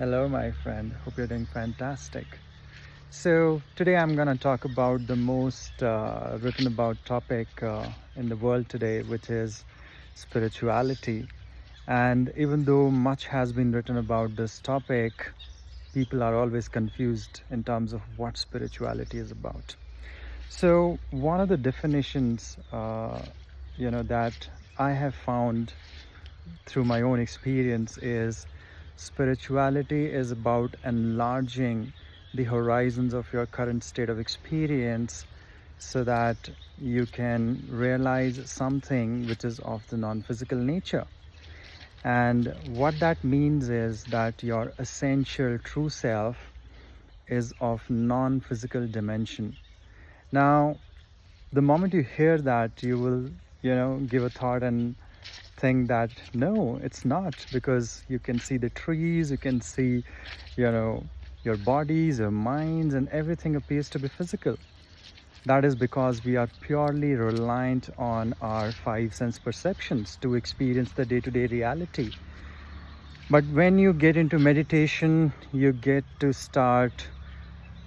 Hello, my friend. Hope you're doing fantastic. So, today I'm going to talk about the most written about topic in the world today, which is spirituality. And even though much has been written about this topic, people are always confused in terms of what spirituality is about. So, one of the definitions, that I have found through my own experience is spirituality is about enlarging the horizons of your current state of experience so that you can realize something which is of the non-physical nature. And what that means is that your essential true self is of non-physical dimension. Now, the moment you hear that, you will, give a thought and think that no, it's not, because you can see the trees, you can see, you know, your bodies, your minds, and everything appears to be physical. That is because we are purely reliant on our five sense perceptions to experience the day-to-day reality. But when you get into meditation, you get to start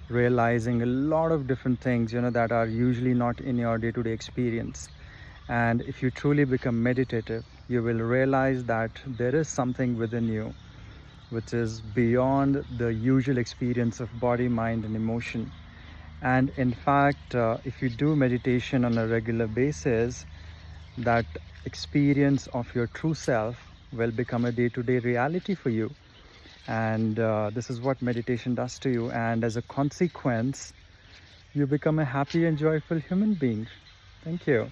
realizing a lot of different things, that are usually not in your day-to-day experience. And if you truly become meditative, you will realize that there is something within you which is beyond the usual experience of body, mind, and emotion. And in fact, if you do meditation on a regular basis, that experience of your true self will become a day-to-day reality for you. And this is what meditation does to you. And as a consequence, you become a happy and joyful human being. Thank you.